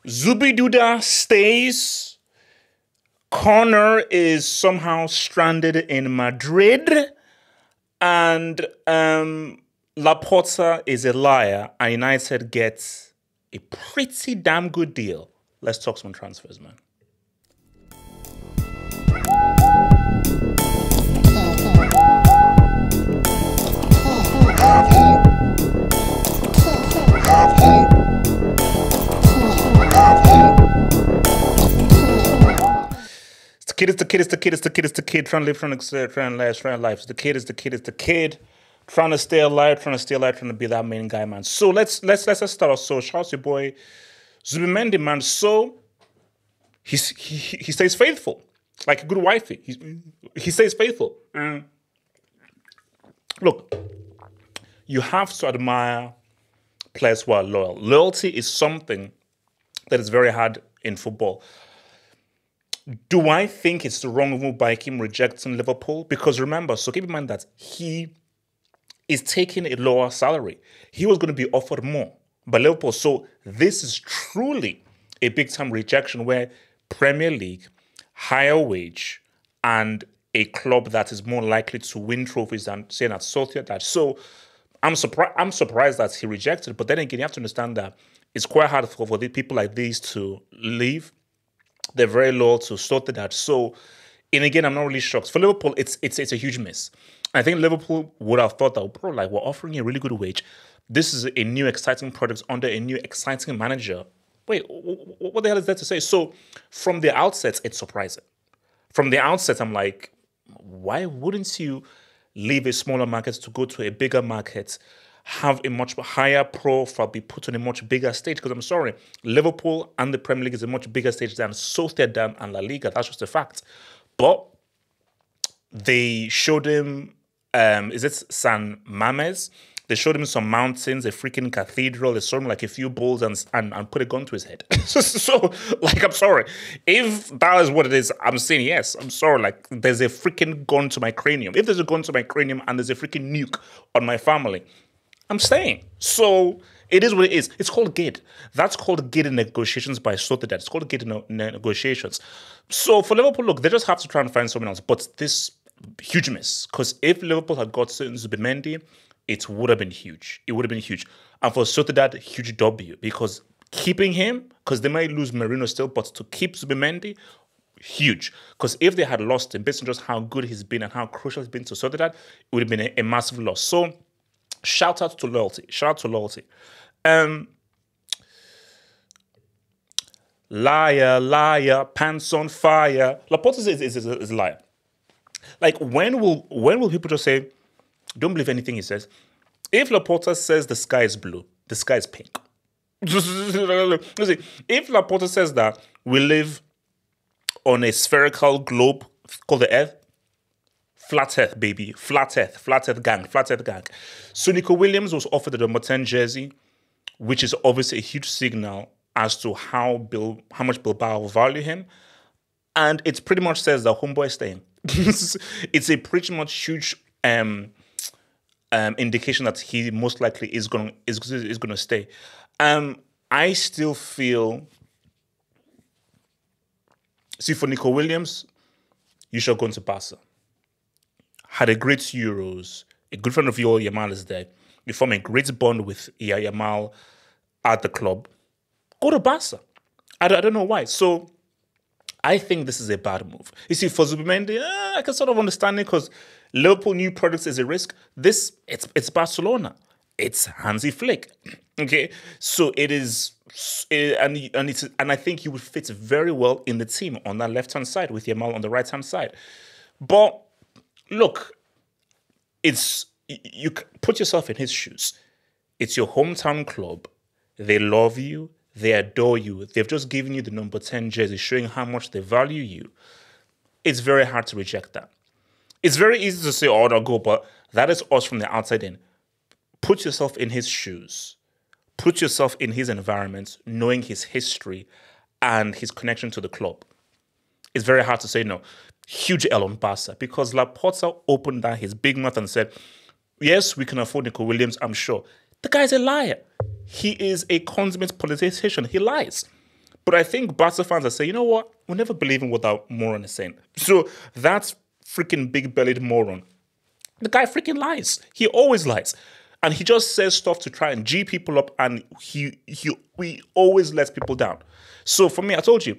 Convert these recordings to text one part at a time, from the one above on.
Zubiduda stays. Connor is somehow stranded in Madrid. And Laporta is a liar. And United gets a pretty damn good deal. Let's talk some transfers, man. It's the kid trying to live, trying to live. It's the kid trying to stay alive, trying to be that main guy, man. So let's start off. So shout out to your boy Zubimendi, man. So he stays faithful, like a good wifey. He stays faithful. Look, you have to admire players who are loyal. Loyalty is something that is very hard in football. Do I think it's the wrong move by him rejecting Liverpool? Because remember, so keep in mind that he is taking a lower salary. He was going to be offered more by Liverpool. So this is truly a big-time rejection where Premier League, higher wage, and a club that is more likely to win trophies than saying at Sociedad. So I'm surprised that he rejected. But then again, you have to understand that it's quite hard for the people like these to leave. They're very loyal to Sociedad. So, and again, I'm not really shocked. For Liverpool, it's a huge miss. I think Liverpool would have thought that, bro, like, we're offering you a really good wage. This is a new exciting product under a new exciting manager. Wait, what the hell is that to say? So, from the outset, it's surprising. From the outset, I'm like, why wouldn't you leave a smaller market to go to a bigger market, have a much higher profile, be put on a much bigger stage? Because I'm sorry, Liverpool and the Premier League is a much bigger stage than Sociedad and La Liga. That's just a fact. But they showed him, is it San Mames? They showed him some mountains, a freaking cathedral. They showed him like a few bulls and put a gun to his head. So, like, I'm sorry. If that is what it is, I'm saying yes. I'm sorry. Like, there's a freaking gun to my cranium. If there's a gun to my cranium and there's a freaking nuke on my family, I'm staying. So it is what it is. It's called GID. That's called GID in negotiations by Sociedad. It's called GID in negotiations. So for Liverpool, look, they just have to try and find someone else. But this huge miss. Because if Liverpool had got Zubimendi, it would have been huge. It would have been huge. And for Sociedad, huge W. Because keeping him, because they might lose Marino still, but to keep Zubimendi, huge. Because if they had lost him, based on just how good he's been and how crucial he's been to Sociedad, it would have been a massive loss. So shout out to loyalty. Shout out to loyalty. Liar, pants on fire. Laporta is a liar. Like, when will people just say, don't believe anything he says? If Laporta says the sky is blue, the sky is pink. If Laporta says that we live on a spherical globe called the Earth, flat Earth, baby. Flat Earth gang. So Nico Williams was offered the number 10 jersey, which is obviously a huge signal as to how much Bilbao value him. And it pretty much says that homeboy is staying. It's a pretty much huge indication that he most likely is gonna stay. I still feel. See, for Nico Williams, you should go into Barca. Had a great Euros. A good friend of yours, Yamal, is there. You form a great bond with Yamal at the club. Go to Barca. I don't know why. So I think this is a bad move. You see, for Zubimendi, I can sort of understand it because Liverpool new products is a risk. It's Barcelona. It's Hansi Flick. Okay, so it is, and I think he would fit very well in the team on that left-hand side with Yamal on the right-hand side. But look, you put yourself in his shoes. It's your hometown club. They love you. They adore you. They've just given you the number 10 jersey, showing how much they value you. It's very hard to reject that. It's very easy to say, oh, no, go, but that is us from the outside in. Put yourself in his shoes. Put yourself in his environment, knowing his history and his connection to the club. It's very hard to say no. Huge L on Barca, because Laporta opened down his big mouth and said, yes, we can afford Nico Williams, I'm sure. The guy's a liar. He is a consummate politician. He lies. But I think Barca fans are saying, you know what? We'll never believe in what that moron is saying. So that's freaking big-bellied moron. The guy freaking lies. He always lies. And he just says stuff to try and G people up, and he always lets people down. So for me, I told you,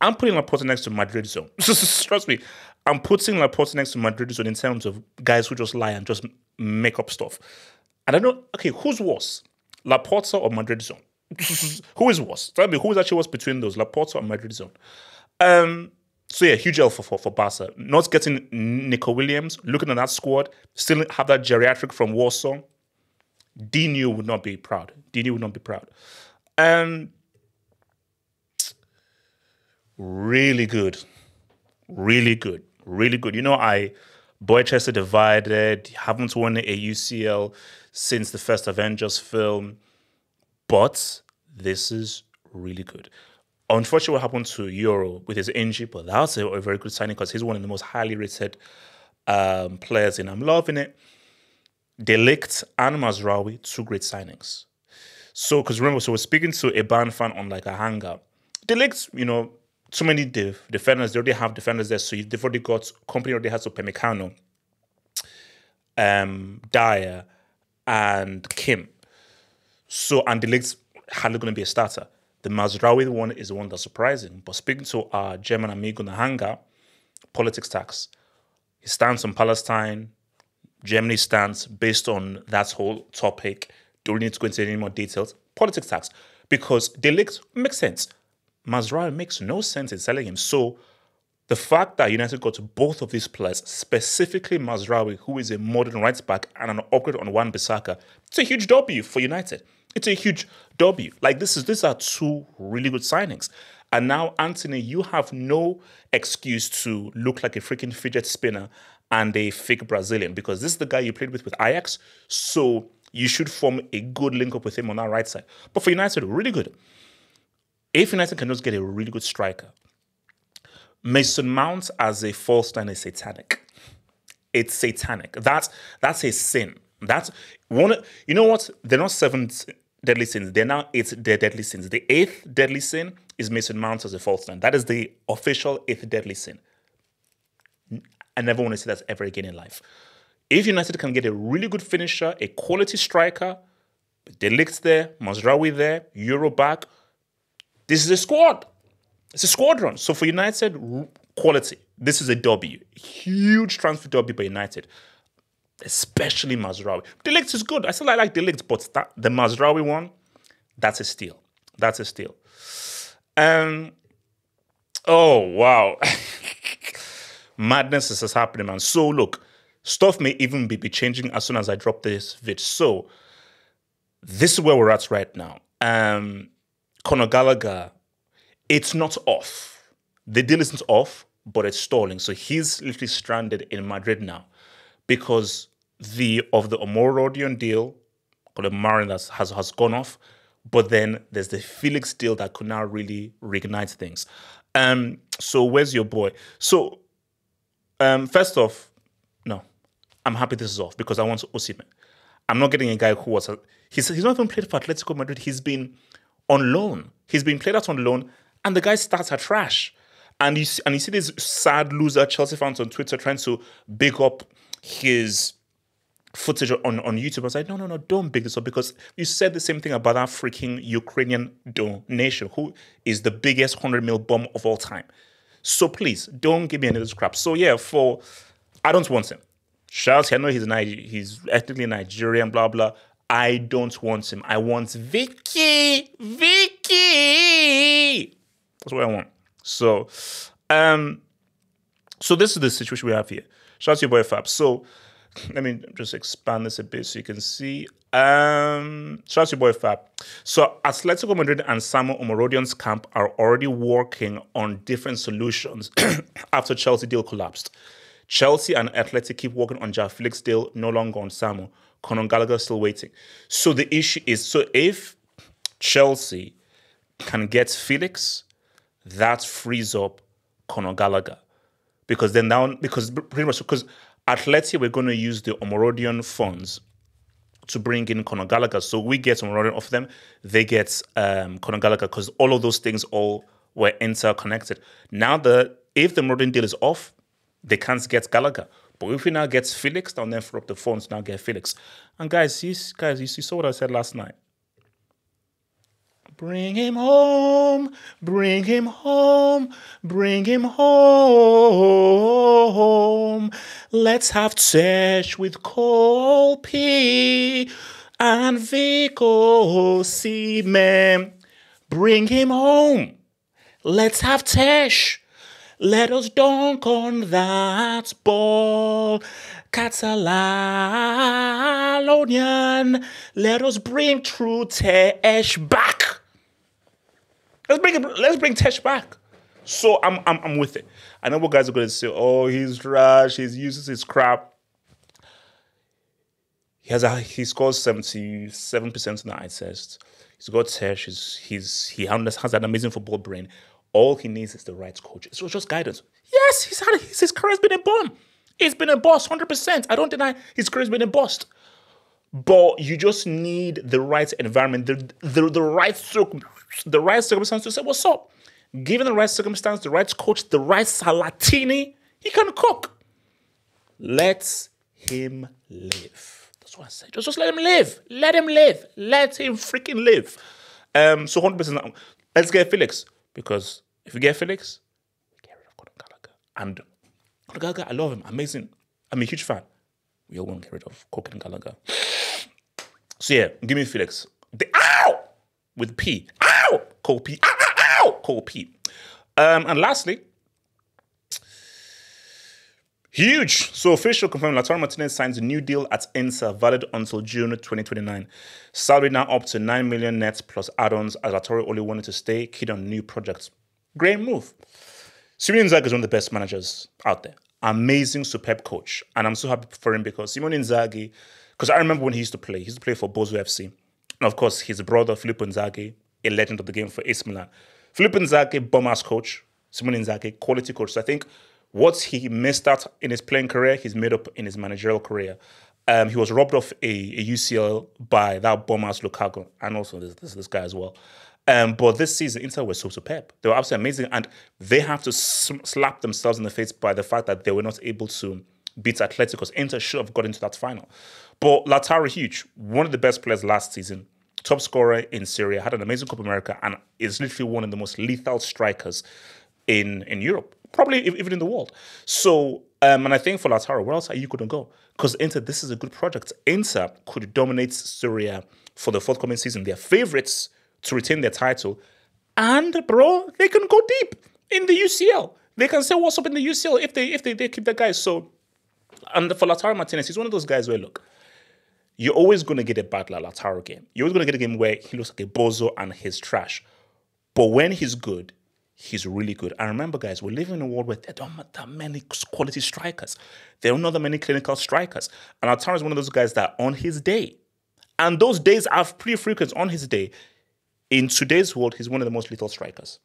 I'm putting Laporta next to Madrid zone. Trust me, I'm putting Laporta next to Madrid zone in terms of guys who just lie and just make up stuff. And I don't, okay, who's worse? Laporta or Madrid zone? Who is worse? Tell me, who is actually worse between those, Laporta or Madrid zone? So yeah, huge L for Barca. Not getting Nico Williams, looking at that squad, still have that geriatric from Warsaw. Dino would not be proud. Really good. You know, Boychester divided, haven't won a UCL since the first Avengers film, but this is really good. Unfortunately, what happened to Euro with his injury, but that's a very good signing because he's one of the most highly rated players, and I'm loving it. Ligt and Mazaraoui, 2 great signings. So, because remember, we're speaking to a band fan on like a hangout. Ligt, you know, too many defenders. They already have defenders there, so they've already got company already has Upamecano, Dyer, and Kim. So, and Ligt hardly going to be a starter. The Mazaraoui one is the one that's surprising. But speaking to our German amigo in the hangar, politics tax. His stance on Palestine, Germany's stance based on that whole topic. Don't need to go into any more details. Politics tax. Because De Ligt makes sense. Mazaraoui makes no sense in selling him. So the fact that United got both of these players, specifically Mazaraoui, who is a modern right back and an upgrade on Wan-Bissaka, it's a huge W for United. It's a huge W. Like, these are 2 really good signings. And now, Anthony, you have no excuse to look like a freaking fidget spinner and a fake Brazilian, because this is the guy you played with Ajax. So you should form a good link up with him on that right side. But for United, really good. If United can just get a really good striker, Mason Mount as a false nine is satanic. It's satanic. That's a sin. That's one. You know what? They're not 7 deadly sins. They're now 8 deadly sins. The 8th deadly sin is Mason Mount as a false nine. That is the official 8th deadly sin. I never want to see that ever again in life. If United can get a really good finisher, a quality striker, De Ligt there, Mazaraoui there, Euro back, this is a squad. It's a squadron. So for United, quality. This is a W. Huge transfer W by United. Especially Mazaraoui. De Ligt is good. I still like De Ligt, but the Mazaraoui one, that's a steal. Oh, wow. Madness is happening, man. So, look, stuff may even be changing as soon as I drop this vid. So, this is where we're at right now. Conor Gallagher, it's not off. The deal isn't off, but it's stalling. So, he's literally stranded in Madrid now because of the Omorodion deal, or the Marin that has gone off, but then there's the Felix deal that could now really reignite things. So where's your boy? So first off, no, I'm happy this is off because I want Osimhen. I'm not getting a guy who was he's not even played for Atletico Madrid. He's been on loan. He's been played out on loan, and the guy's stats are trash. And you see this sad loser Chelsea fans on Twitter trying to big up his footage on YouTube. I was like, no, don't big this up, because you said the same thing about that freaking Ukrainian donation, who is the biggest 100 mil bomb of all time. So please, don't give me any of this crap. So yeah, I don't want him. Charles, I know he's ethnically Nigerian, blah, blah. I don't want him. I want Vicky. That's what I want. So, so this is the situation we have here. Shout out to your boy Fab. So, let me just expand this a bit so you can see. Shout out to your boy Fab. So, Atletico Madrid and Samuel Omorodian's camp are already working on different solutions after Chelsea deal collapsed. Chelsea and Athletic keep working on Felix deal, no longer on Samuel. Conor Gallagher still waiting. So, the issue is, so if Chelsea can get Felix, that frees up Conor Gallagher. Because pretty much, because Atleti, we're going to use the Omorodian funds to bring in Conor Gallagher. So we get some running off them. They get Conor Gallagher because all of those things all were interconnected. Now, if the Rodin deal is off, they can't get Gallagher. But if we now get Felix, they'll then throw up the phone to now get Felix. And guys, you saw what I said last night. Bring him home, bring him home, bring him home. Let's have Tesh with Cole P and Vico Seaman. Bring him home. Let's have Tesh. Let us dunk on that ball. Catalonian. Let us bring true Tesh back. Let's bring Tesh back. So I'm with it. I know what guys are going to say, oh, he's trash, he's uses his crap. He scores 77% in the eye test. He's got Tesh, he has an amazing football brain. All he needs is the right coach. It's just guidance. Yes, his career's been a bomb. It's been a bust, 100%. I don't deny his career's been a bust. But you just need the right environment, the right circumstance to say, what's up? Given the right circumstance, the right coach, the right Salatini, he can cook. Let him live. That's what I said. Just let him live. Let him live. Let him freaking live. So 100%. Let's get Felix. Because if we get Felix, we get rid of Conor Gallagher. And Conor Gallagher, I love him. Amazing. I'm a huge fan. We all want to get rid of Coke Gallagher. So yeah, give me Felix. Ow! With P. Ow! Cole P. Ow! Ow! Ow! Cole P. And lastly, huge. So official confirmed Lautaro Martinez signs a new deal at Inter, valid until June 2029. Salary now up to 9 million net plus add-ons, as Lautaro only wanted to stay keen on new projects. Great move. Simone Inzaghi is one of the best managers out there. Amazing, superb coach. And I'm so happy for him because Simone Inzaghi, because I remember when he used to play for Bozo FC. And of course, his brother, Filippo Inzaghi, a legend of the game for AC Milan. Filippo Inzaghi, bomb-ass coach. Simone Inzaghi, quality coach. So I think what he missed out in his playing career, he's made up in his managerial career. He was robbed of a UCL by that bomb-ass Lukaku, and also this guy as well. But this season, Inter were so superb. They were absolutely amazing, and they have to slap themselves in the face by the fact that they were not able to beat Atletico, because Inter should have got into that final. But Lautaro, huge, one of the best players last season, top scorer in Serie, had an amazing Copa America, and is literally one of the most lethal strikers in Europe, probably even in the world. So, and I think for Lautaro, where else are you going to go? Because Inter, this is a good project. Inter could dominate Serie for the forthcoming season. They're favorites to retain their title. And, bro, they can go deep in the UCL. They can say what's up in the UCL if they keep their guys. So, and for Lautaro Martinez, he's one of those guys where, look, you're always going to get a bad Lautaro game. You're always going to get a game where he looks like a bozo and he's trash. But when he's good, he's really good. And remember, guys, we live in a world where there don't that many quality strikers. There are not that many clinical strikers. And Lautaro is one of those guys that on his day, and those days are pretty frequent on his day, in today's world, he's one of the most lethal strikers.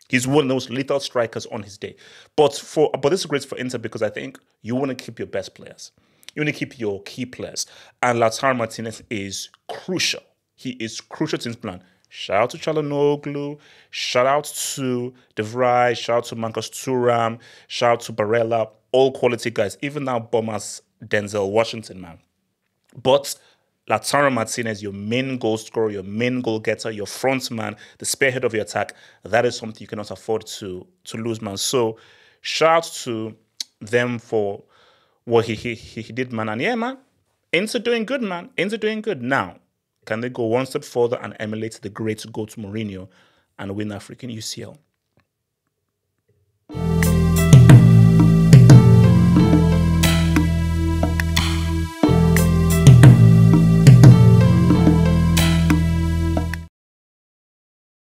He's one of the most lethal strikers on his day. But this is great for Inter because I think you want to keep your best players. You want to keep your key players. And Lautaro Martinez is crucial. He is crucial to his plan. Shout out to Çalhanoğlu. Shout out to De Vrij. Shout out to Marcus Thuram. Shout out to Barella. All quality guys. Even now, bombers Denzel Washington, man. But Lautaro Martinez, your main goal scorer, your main goal getter, your front man, the spearhead of your attack, that is something you cannot afford to lose, man. So shout out to them for what he did, man. And yeah, man, Inter doing good, man. Inter doing good. Now, can they go one step further and emulate the great GOAT Mourinho and win that freaking UCL?